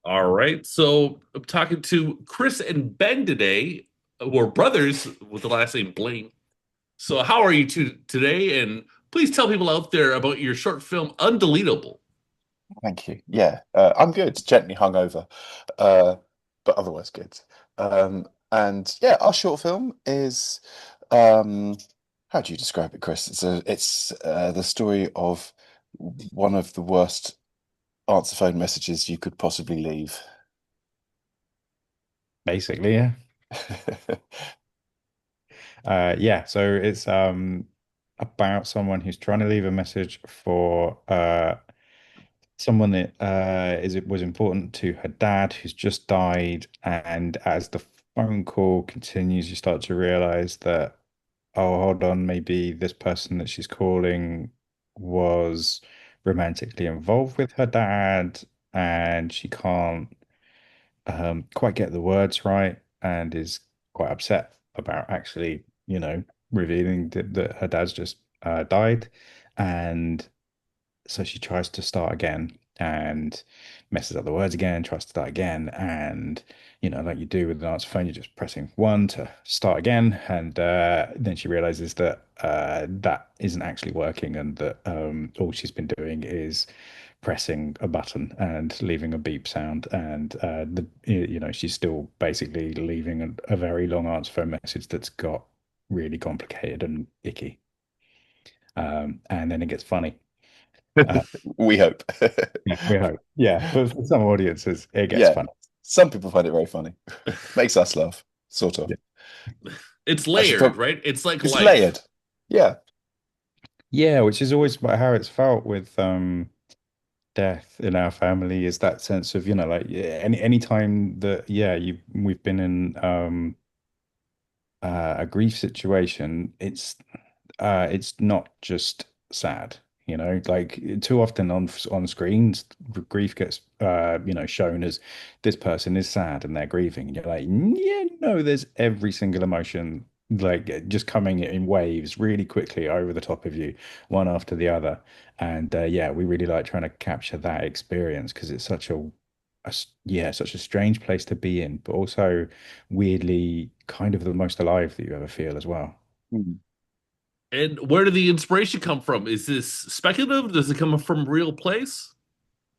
All right. So I'm talking to Chris and Ben today. We're brothers with the last name Blaine. So how are you two today? And please tell people out there about your short film Undeletable. Thank you. Yeah, I'm good. Gently hungover, uh, but otherwise good. And yeah, our short film is um, how do you describe it, Chris? It's the story of one of the worst answer phone messages you could possibly leave. Basically, yeah. Yeah, so it's about someone who's trying to leave a message for someone that is it was important to her dad who's just died, and as the phone call continues, you start to realize that, oh, hold on, maybe this person that she's calling was romantically involved with her dad, and she can't quite get the words right and is quite upset about actually, revealing that her dad's just died. And so she tries to start again and messes up the words again, tries to start again. And, like you do with an answer phone, you're just pressing one to start again. And then she realizes that that isn't actually working and that all she's been doing is pressing a button and leaving a beep sound. And she's still basically leaving a very long answer phone message that's got really complicated and icky. And then it gets funny. Uh, We hope. yeah, we hope. Yeah, for some audiences, it gets Yeah, fun. some people find it very funny. Makes us laugh, sort of. Yeah. It's I should layered, probably. right? It's like It's life. layered. Yeah. Yeah, which is always how it's felt with death in our family is that sense of, like yeah, any time that we've been in a grief situation, it's not just sad, like too often on screens, grief gets shown as this person is sad and they're grieving, and you're like, yeah, no, there's every single emotion like just coming in waves really quickly over the top of you, one after the other. And yeah, we really like trying to capture that experience because it's such a strange place to be in, but also weirdly kind of the most alive that you ever feel as well. Hmm. And where did the inspiration come from? Is this speculative? Does it come from a real place?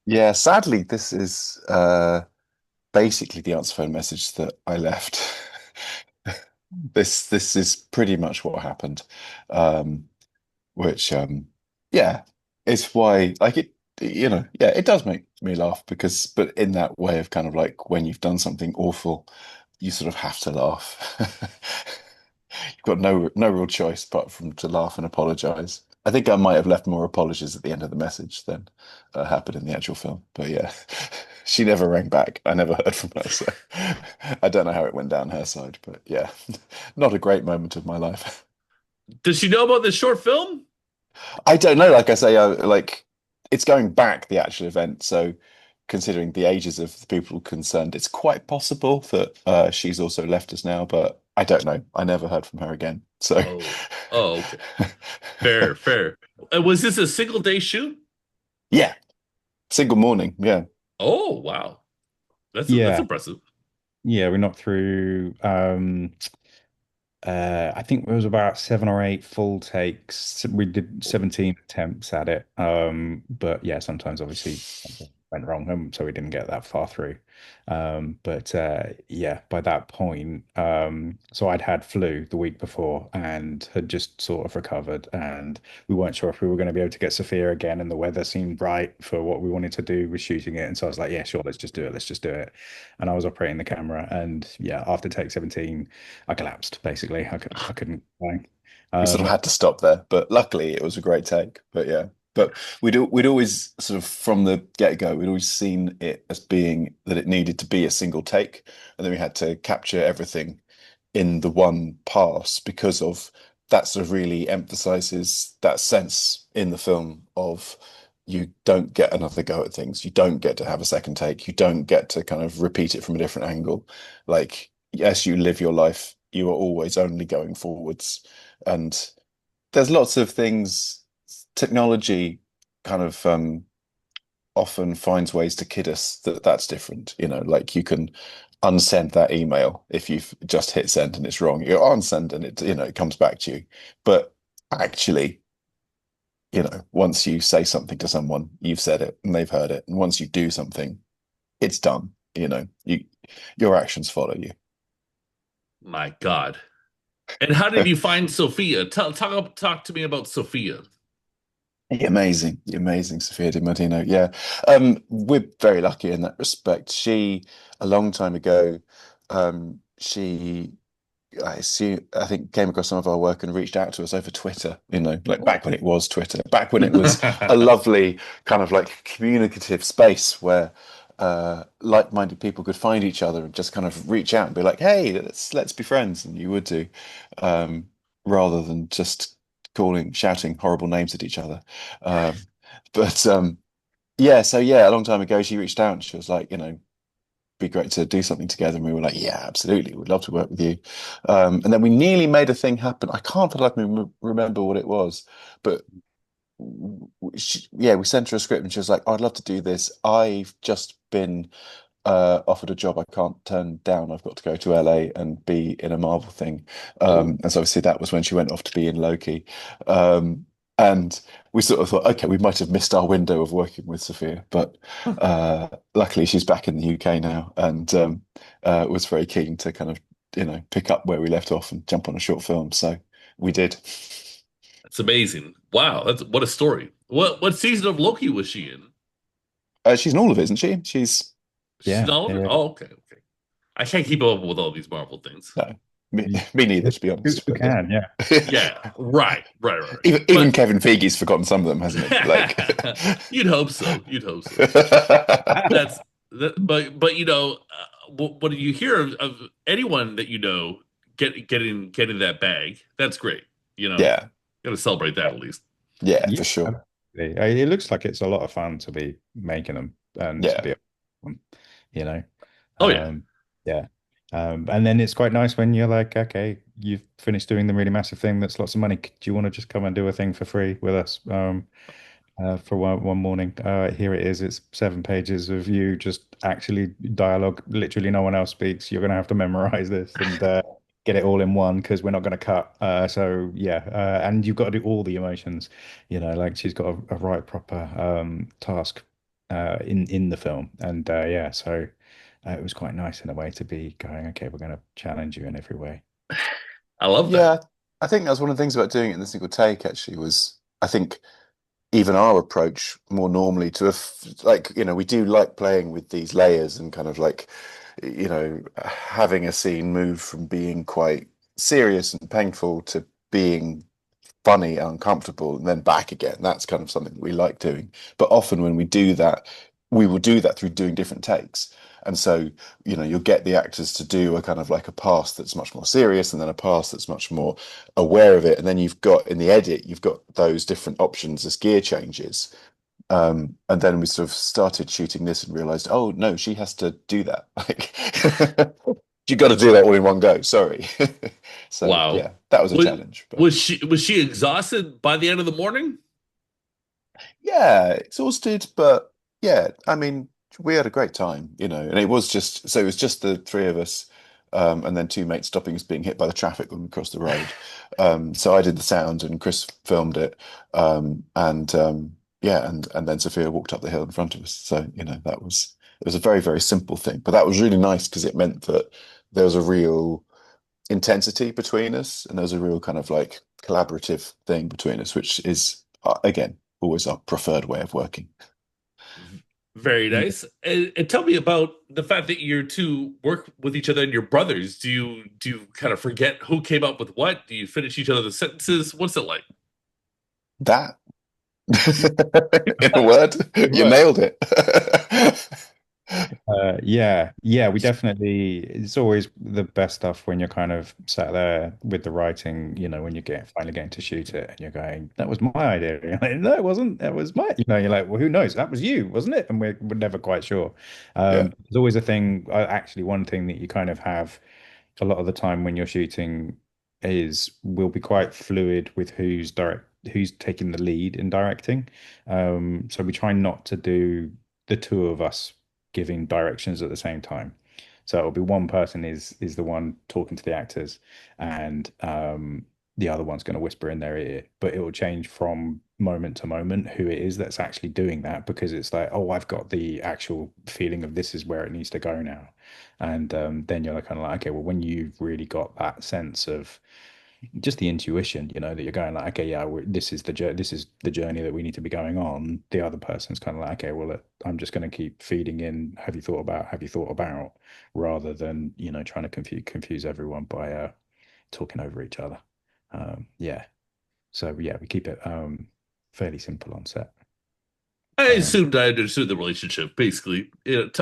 Yeah, sadly, this is basically the answer phone message that I left. This is pretty much what happened. Um, which yeah, it's why like yeah, it does make me laugh because but in that way of kind of like when you've done something awful, you sort of have to laugh. You've got no real choice apart from to laugh and apologize. I think I might have left more apologies at the end of the message than happened in the actual film. But yeah, she never rang back. I never heard from her, so I don't know how it went down her side. But yeah, not a great moment of my life. Does she know about this short film? I don't know. Like I say, like it's going back the actual event. So considering the ages of the people concerned, it's quite possible that she's also left us now. But I don't know. I never heard from her again. So Oh, oh, okay. Fair, fair. Was this a single day shoot? yeah, single morning. Yeah. Oh, wow. That's Yeah, impressive. yeah, we knocked through I think it was about 7 or 8 full takes. We did 17 attempts at it. But yeah, sometimes obviously something went wrong, so we didn't get that far through. But yeah, by that point, so I'd had flu the week before and had just sort of recovered, and we weren't sure if we were going to be able to get Sophia again, and the weather seemed right for what we wanted to do with shooting it. And so I was like, yeah, sure, let's just do it. Let's just do it. And I was operating the camera, and yeah, after take 17. I collapsed basically. I couldn't play. We sort of Um, had to stop there, but luckily it was a great take. But yeah, but we'd always sort of from the get-go, we'd always seen it as being that it needed to be a single take, and then we had to capture everything in the one pass because of that sort of really emphasizes that sense in the film of you don't get another go at things. You don't get to have a second take. You don't get to kind of repeat it from a different angle. Like, as you live your life, you are always only going forwards. And there's lots of things, technology kind of often finds ways to kid us that that's different. Like you can unsend that email if you've just hit send and it's wrong. You unsend and it comes back to you. But actually, once you say something to someone, you've said it and they've heard it. And once you do something, it's done. Your actions follow you. My God. And how did you find Sophia? Talk to me about Sophia. The amazing Sophia Di Martino. Yeah. We're very lucky in that respect. She, a long time ago, she I think came across some of our work and reached out to us over Twitter, like back when it was Twitter, back when it was a lovely kind of like communicative space where like-minded people could find each other and just kind of reach out and be like, hey, let's be friends, and you would do, um, rather than just shouting horrible names at each other. Um, but yeah, so yeah, a long time ago she reached out and she was like, be great to do something together. And we were like, yeah, absolutely. We'd love to work with you. And then we nearly made a thing happen. I can't for the life of me remember what it was, but yeah, we sent her a script and she was like, I'd love to do this. I've just been offered a job I can't turn down. I've got to go to LA and be in a Marvel thing. Oh, And so obviously that was when she went off to be in Loki. Um, and we sort of thought, okay, we might have missed our window of working with Sophia, but luckily she's back in the UK now and was very keen to kind of, pick up where we left off and jump on a short film. So we did. that's amazing. Wow, that's what a story. What season of Loki was she in? She's in all of it, isn't she? She's Yeah, not all of it? yeah. Oh, okay, okay. I can't keep up with all these Marvel things. No, me, Yeah. me neither, Who to be honest. who But can? Yeah. Yeah, right. even But Kevin Feige's forgotten some of them, hasn't he? Like, you'd hope so. You'd hope so. That's but when you hear of anyone that getting that bag, that's great. yeah, Gotta celebrate that at least. yeah, Yeah, for sure. absolutely. It looks like it's a lot of fun to be making them and to Yeah, be, you know, Oh yeah. um, yeah. And then it's quite nice when you're like, okay, you've finished doing the really massive thing that's lots of money. Do you want to just come and do a thing for free with us? For one morning. Here it is. It's 7 pages of you just actually dialogue. Literally, no one else speaks. You're going to have to memorize this and get it all in one because we're not going to cut. So yeah, and you've got to do all the emotions. Like she's got a right proper task in the film, and yeah, so it was quite nice in a way to be going. Okay, we're going to challenge you in every way. I love that. yeah. I think that's one of the things about doing it in the single take. Actually, was I think even our approach more normally to like we do like playing with these layers and kind of like having a scene move from being quite serious and painful to being funny and uncomfortable and then back again. That's kind of something that we like doing. But often when we do that, we will do that through doing different takes. And so, you'll get the actors to do a kind of like a pass that's much more serious and then a pass that's much more aware of it. And then you've got in the edit, you've got those different options as gear changes. And then we sort of started shooting this and realized, oh no, she has to do that. Like you got to do that all in one go. Sorry. So Wow. yeah, that was a Was challenge. But was she exhausted by the end of the morning? yeah, exhausted, but yeah, I mean, we had a great time, and it was just the three of us, and then two mates stopping us being hit by the traffic when we crossed the road. So I did the sound and Chris filmed it, and yeah, and then Sophia walked up the hill in front of us. So it was a very, very simple thing, but that was really nice because it meant that there was a real intensity between us, and there's a real kind of like collaborative thing between us, which is again always our preferred way of working. Very nice. And tell me about the fact that you two work with each other and your brothers. Do you kind of forget who came up with what? Do you finish each other's sentences? What's it like? That, in a word, you Right. nailed it. Yeah, we definitely, it's always the best stuff when you're kind of sat there with the writing, when you finally getting to shoot it and you're going, that was my idea. You're like, no, it wasn't. That was my, you're like, well, who knows? That was you, wasn't it? And we're never quite sure. Yeah, There's always a thing, actually, one thing that you kind of have a lot of the time when you're shooting is will be quite fluid with who's taking the lead in directing. So we try not to do the two of us giving directions at the same time. So it'll be one person is the one talking to the actors, and the other one's going to whisper in their ear. But it will change from moment to moment who it is that's actually doing that, because it's like, oh, I've got the actual feeling of this is where it needs to go now. And then you're kind of like, okay, well, when you've really got that sense of just the intuition, that you're going like, okay, yeah, this is the journey that we need to be going on. The other person's kind of like, okay, well, I'm just going to keep feeding in. Have you thought about, rather than trying to confuse everyone by talking over each other. Yeah. So yeah, we keep it fairly simple on set. I Um, assumed I understood the relationship. Basically,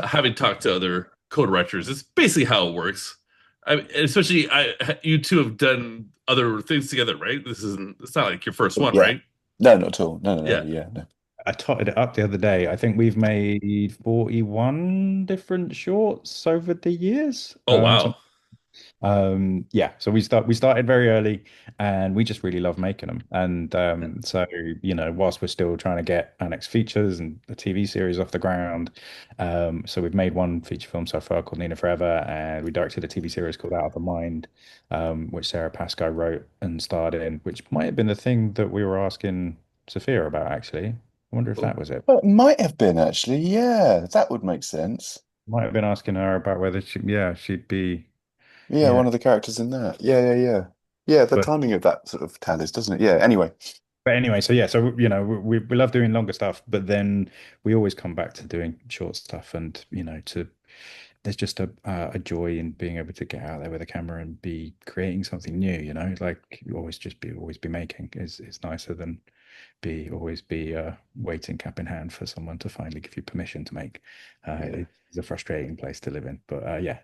having talked to other co-directors, it's basically how it works. Especially, you two have done other things together, right? It's not like your first one, Yeah. right? No, not at all. No, no, no. Yeah. Yeah, no. I totted it up the other day. I think we've made 41 different shorts over the years. Oh, wow. Yeah, so we started very early, and we just really love making them. And so whilst we're still trying to get our next features and a TV series off the ground, so we've made one feature film so far called Nina Forever, and we directed a TV series called Out of the Mind, which Sarah Pascoe wrote and starred in, which might have been the thing that we were asking Sophia about, actually. I wonder if that was it. Well, it might have been actually. Yeah, that would make sense. Might have been asking her about whether she'd be, Yeah, yeah. one of the characters in that. Yeah, yeah, yeah. Yeah, the But timing of that sort of tallies, doesn't it? Yeah. Anyway. But anyway, so yeah, so we love doing longer stuff, but then we always come back to doing short stuff, and to there's just a joy in being able to get out there with a camera and be creating something new, like you always be making is nicer than always be waiting cap in hand for someone to finally give you permission to make. Yeah. It's a frustrating place to live in, but yeah,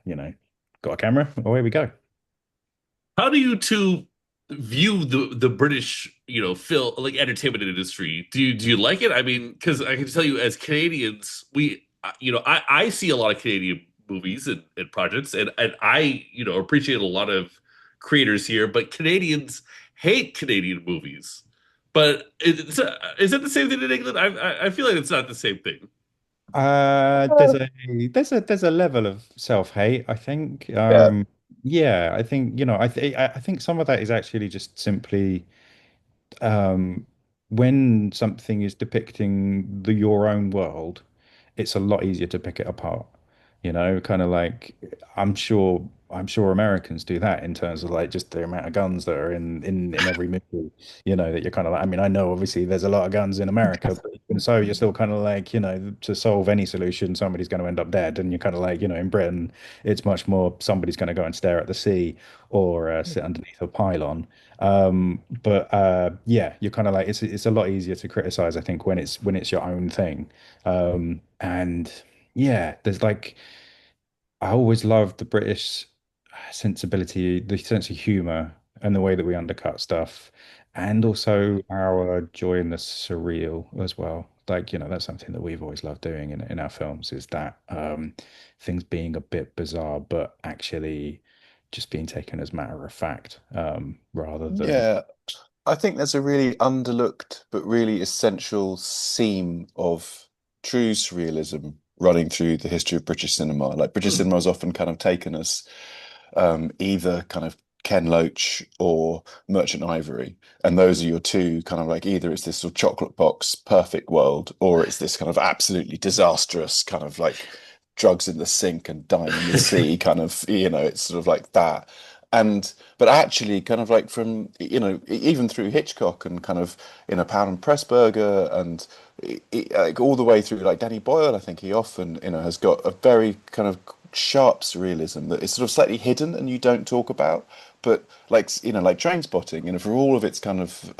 got a camera, away we go. How do you two view the British, film like entertainment industry? Do you like it? I mean, because I can tell you, as Canadians, I see a lot of Canadian movies and projects, and I appreciate a lot of creators here, but Canadians hate Canadian movies. But is it the same thing in England? I feel like it's not the same thing. There's a level of self-hate, I think. Yeah. Yeah, I think, I think some of that is actually just simply um, when something is depicting your own world, it's a lot easier to pick it apart. Kind of like I'm sure Americans do that in terms of like just the amount of guns that are in every movie. That you're kind of like. I mean, I know obviously there's a lot of guns in America, but even so, you're still kind of like, to solve any solution, somebody's going to end up dead, and you're kind of like, in Britain, it's much more somebody's going to go and stare at the sea or sit underneath a pylon. But yeah, you're kind of like it's a lot easier to criticize, I think, when it's your own thing. And yeah, there's like I always loved the British sensibility, the sense of humor, and the way that we undercut stuff, and also our joy in the surreal as well. Like, that's something that we've always loved doing in our films, is that things being a bit bizarre, but actually just being taken as matter of fact, rather than. Yeah. I think there's a really underlooked but really essential seam of true surrealism running through the history of British cinema. Like British Hmm. cinema has often kind of taken us either kind of Ken Loach or Merchant Ivory. And those are your two kind of like either it's this sort of chocolate box perfect world, or it's this kind of absolutely disastrous kind of like drugs in the sink and dying in the sea kind of, it's sort of like that. And but actually kind of like from, even through Hitchcock and kind of, Powell and Pressburger and like all the way through like Danny Boyle, I think he often, has got a very kind of sharp surrealism that is sort of slightly hidden and you don't talk about. But like like Train Spotting, for all of its kind of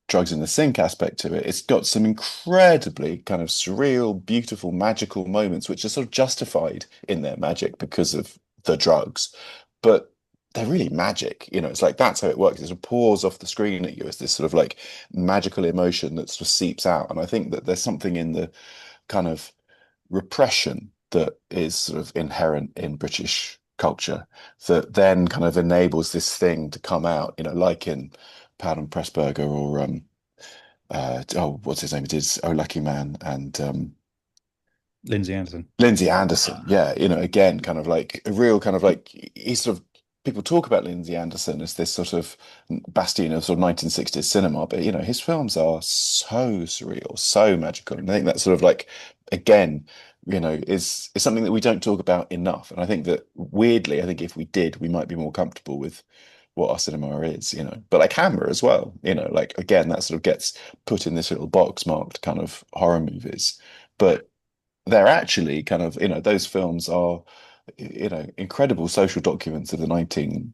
drugs in the sink aspect to it, it's got some incredibly kind of surreal, beautiful, magical moments which are sort of justified in their magic because of the drugs, but they're really magic. It's like that's how it works. It sort of pours off the screen at you as this sort of like magical emotion that sort of seeps out. And I think that there's something in the kind of repression that is sort of inherent in British culture that then kind of enables this thing to come out, like in Powell and Pressburger or oh, what's his name? It is Oh Lucky Man and Lindsay Anderson. Lindsay Anderson, yeah, again, kind of like a real kind of like he's sort of people talk about Lindsay Anderson as this sort of bastion of sort of 1960s cinema, but his films are so surreal, so magical, and I think that's sort of like again, is something that we don't talk about enough, and I think that weirdly, I think if we did, we might be more comfortable with what our cinema is, but like Hammer as well, like again, that sort of gets put in this little box marked kind of horror movies, but they're actually kind of, those films are, incredible social documents of the 1960s,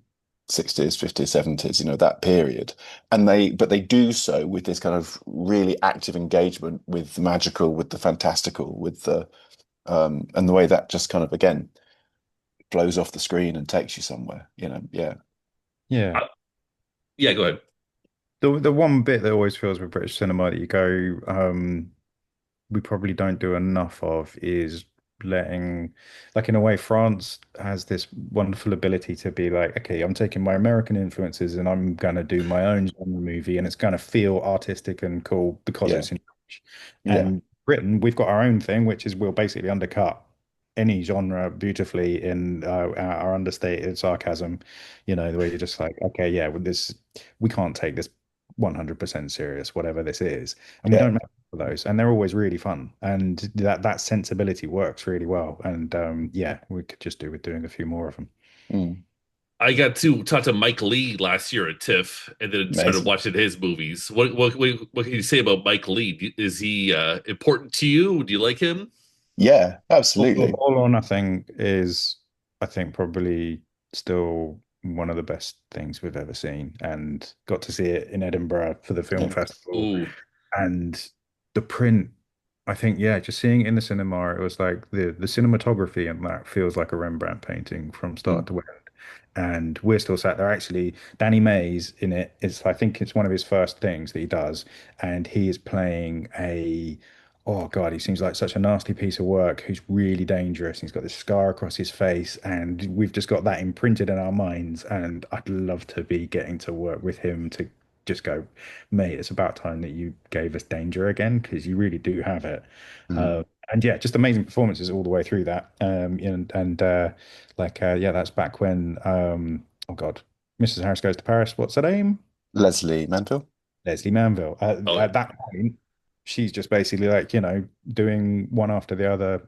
50s, 70s, that period. But they do so with this kind of really active engagement with the magical, with the fantastical, and the way that just kind of, again, blows off the screen and takes you somewhere, yeah. Yeah. Uh, yeah, go ahead. The one bit that always feels with British cinema that you go, we probably don't do enough of is letting, like in a way, France has this wonderful ability to be like, okay, I'm taking my American influences and I'm gonna do my own genre movie, and it's gonna feel artistic and cool because Yeah, it's in French. yeah, And Britain, we've got our own thing, which is we'll basically undercut any genre beautifully in our understated sarcasm. The way you're just like, okay, yeah, with this, we can't take this 100% serious, whatever this is, and we yeah. don't make those, and they're always really fun, and that sensibility works really well. And yeah, we could just do with doing a few more of them. Mm, I got to talk to Mike Lee last year at TIFF, and then started amazing. watching his movies. What can you say about Mike Lee? Is he important to you? Do you like him? Yeah, All, absolutely. All or Nothing is, I think, probably still one of the best things we've ever seen, and got to see it in Edinburgh for the film Yeah. festival. Ooh, And the print, I think, yeah, just seeing it in the cinema, it was like the cinematography and that feels like a Rembrandt painting from start Mm, to end. And we're still sat there. Actually, Danny Mays in it is, I think it's one of his first things that he does, and he is playing a, oh God, he seems like such a nasty piece of work who's really dangerous. He's got this scar across his face, and we've just got that imprinted in our minds. And I'd love to be getting to work with him to just go, mate, it's about time that you gave us danger again, because you really do have it. mm. And yeah, just amazing performances all the way through that. Yeah, that's back when oh God, Mrs. Harris Goes to Paris. What's her name? Leslie Manville. Leslie Manville. oh yeah. At that point, she's just basically like, doing one after the other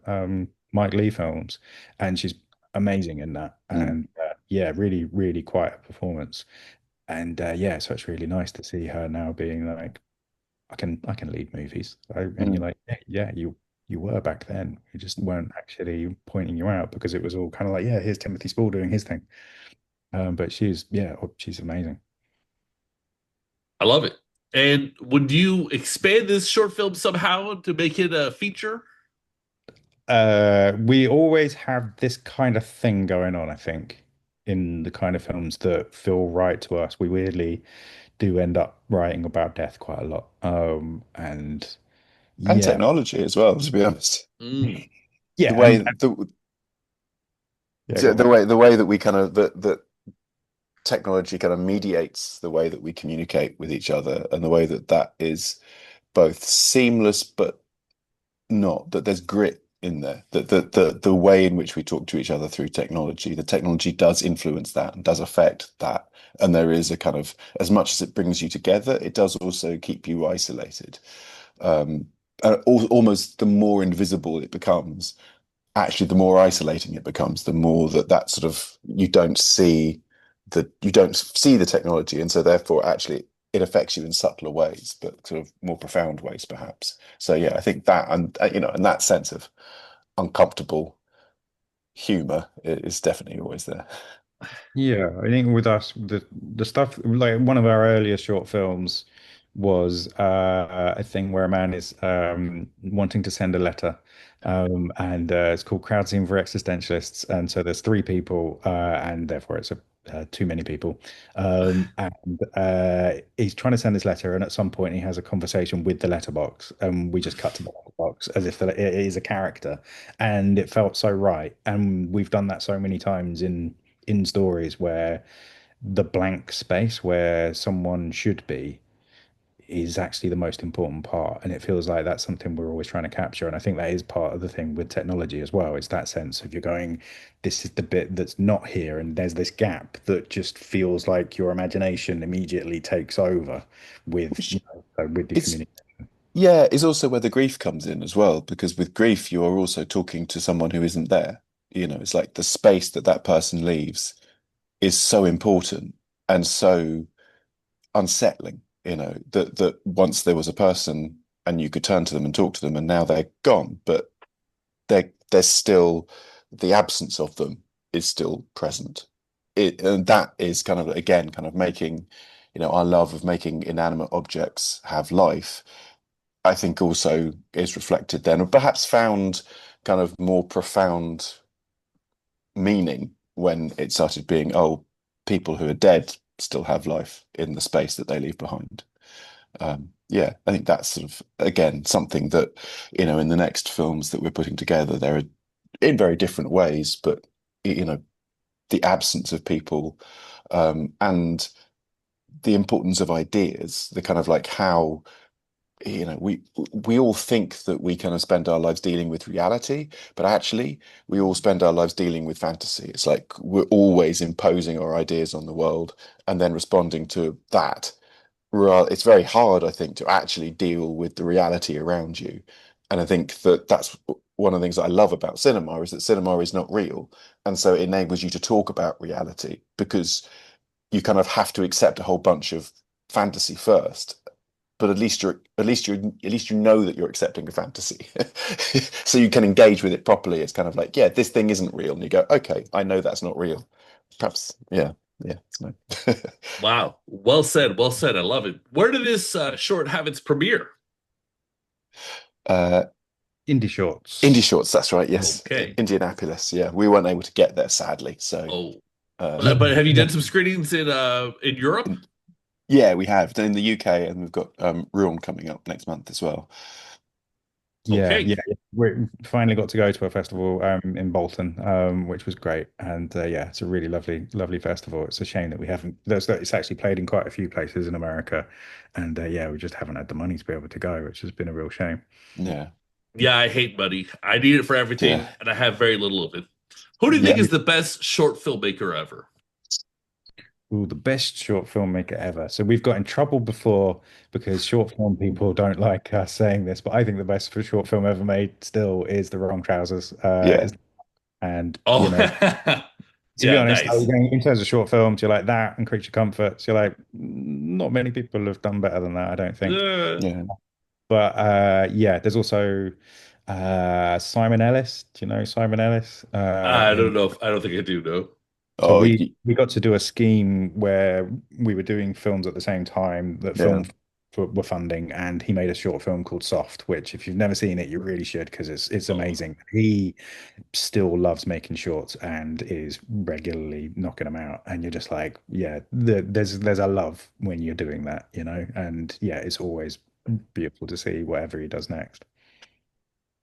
Mike Lee films, and she's amazing in that. Mm, And yeah, really, really quite a performance. And yeah, so it's really nice to see her now being like, I can lead movies. And you're mm, like, yeah, yeah, you were back then. We just weren't actually pointing you out because it was all kind of like, yeah, here's Timothy Spall doing his thing. But she's amazing. I love it. And would you expand this short film somehow to make it a feature? We always have this kind of thing going on, I think, in the kind of films that feel right to us. We weirdly do end up writing about death quite a lot. And and yeah, technology as well, to be honest. Mm. The yeah, way and the yeah, go on, the mate. way that we kind of that technology kind of mediates the way that we communicate with each other, and the way that that is both seamless but not, that there's grit in there, that the way in which we talk to each other through technology, the technology does influence that and does affect that, and there is a kind of, as much as it brings you together, it does also keep you isolated. um Almost the more invisible it becomes, actually the more isolating it becomes, the more that sort of you don't see the technology, and so therefore actually it affects you in subtler ways, but sort of more profound ways perhaps. So yeah, I think that, and and that sense of uncomfortable humor is definitely always there. Yeah, I think with us, the stuff like one of our earlier short films was a thing where a man is wanting to send a letter, and it's called Crowd Scene for Existentialists, and so there's three people, and therefore it's too many people, and he's trying to send this letter, and at some point he has a conversation with the letterbox, and we just cut to the letterbox as if it is a character, and it felt so right, and we've done that so many times in stories where the blank space where someone should be is actually the most important part. And it feels like that's something we're always trying to capture. And I think that is part of the thing with technology as well. It's that sense of you're going, this is the bit that's not here, and there's this gap that just feels like your imagination immediately takes over with, Which with the is community. yeah, is also where the grief comes in as well, because with grief you are also talking to someone who isn't there. It's like the space that that person leaves is so important and so unsettling, that once there was a person and you could turn to them and talk to them, and now they're gone, but there's still the absence of them is still present. And that is kind of again kind of making, our love of making inanimate objects have life, I think also is reflected then, or perhaps found kind of more profound meaning when it started being, oh, people who are dead still have life in the space that they leave behind. Yeah, I think that's sort of again something that, in the next films that we're putting together, there are in very different ways, but the absence of people, and the importance of ideas, the kind of like how we all think that we kind of spend our lives dealing with reality, but actually we all spend our lives dealing with fantasy. It's like we're always imposing our ideas on the world and then responding to that. It's very hard, I think, to actually deal with the reality around you. And I think that that's one of the things that I love about cinema, is that cinema is not real. And so it enables you to talk about reality, because you kind of have to accept a whole bunch of fantasy first, but at least you know that you're accepting a fantasy. So you can engage with it properly. It's kind of like, yeah, this thing isn't real, and you go, okay, I know that's not real. Perhaps, yeah, yeah, it's no. Wow. Well said. Well said. I love it. Where did this short have its premiere? uh Indie shorts. Indie shorts, that's right, yes. Okay. Indianapolis, yeah, we weren't able to get there, sadly, so Oh, Yeah, but have you yeah, done some screenings in Europe? in, yeah, we have done in the UK, and we've got Rouen coming up next month as well. yeah, Okay. yeah. We finally got to go to a festival in Bolton, which was great. And yeah, it's a really lovely, lovely festival. It's a shame that we haven't. It's actually played in quite a few places in America, and yeah, we just haven't had the money to be able to go, which has been a real shame. Yeah, Yeah, I hate money. I need it for everything, yeah, and I have very little of it. Who do you yeah, think is the best short filmmaker ever? Ooh, the best short filmmaker ever. So we've got in trouble before because short film people don't like us saying this, but I think the best for short film ever made still is The Wrong Trousers. yeah, And Oh, to be yeah, honest, nice. in terms of short films, you're like that and Creature Comforts. You're like, not many people have done better than that, I don't think. Uh, yeah. But yeah, there's also Simon Ellis. Do you know Simon Ellis? I don't know if I don't think I do know. So Oh, we got to do a scheme where we were doing films at the same time that yeah, were funding, and he made a short film called Soft, which if you've never seen it, you really should because it's Oh, amazing. He still loves making shorts and is regularly knocking them out, and you're just like, yeah, there's a love when you're doing that, and yeah, it's always beautiful to see whatever he does next.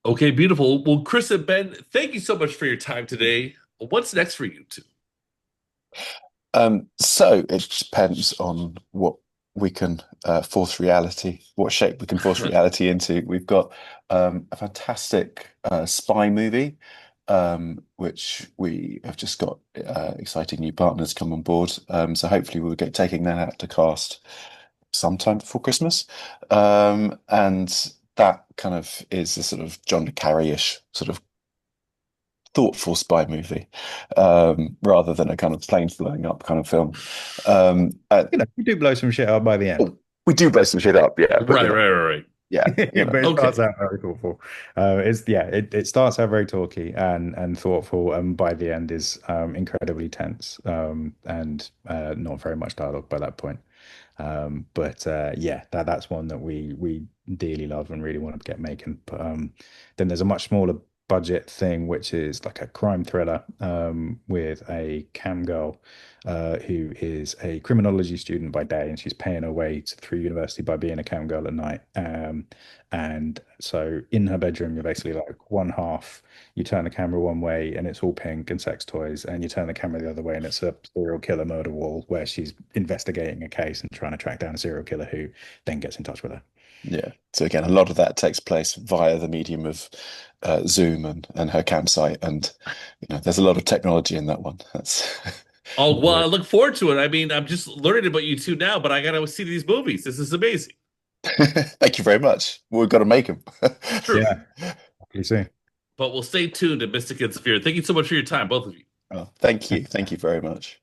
okay, beautiful. Well, Chris and Ben, thank you so much for your time today. What's next for you two? So it depends on what we can force reality, what shape we can force reality into. We've got a fantastic spy movie, which we have just got exciting new partners come on board. So hopefully we'll get taking that out to cast sometime before Christmas. And that kind of is a sort of John le Carrey-ish sort of thoughtful spy movie, rather than a kind of planes blowing up kind of film. Uh, You do blow some shit up by the end. oh, we do blow some shit up, yeah, but Right, right, right, right. yeah, But it starts Okay. out very thoughtful. It starts out very talky and thoughtful, and by the end is incredibly tense, and not very much dialogue by that point. But yeah, that's one that we dearly love and really want to get making. But then there's a much smaller budget thing, which is like a crime thriller with a cam girl who is a criminology student by day, and she's paying her way through university by being a cam girl at night. And so in her bedroom, you're basically like one half, you turn the camera one way and it's all pink and sex toys, and you turn the camera the other way and it's a serial killer murder wall where she's investigating a case and trying to track down a serial killer who then gets in touch with her. Yeah. So again, a lot of that takes place via the medium of Zoom and her campsite, and there's a lot of technology in that one. That's Oh, well, Yeah. I look forward to it. I mean, I'm just learning about you two now, but I gotta see these movies. This is amazing. Thank you very much. We've got to make them. True. Yeah. You see. But we'll stay tuned to Mystic and Sphere. Thank you so much for your time, both of you. Oh, thank you. Thank you very much.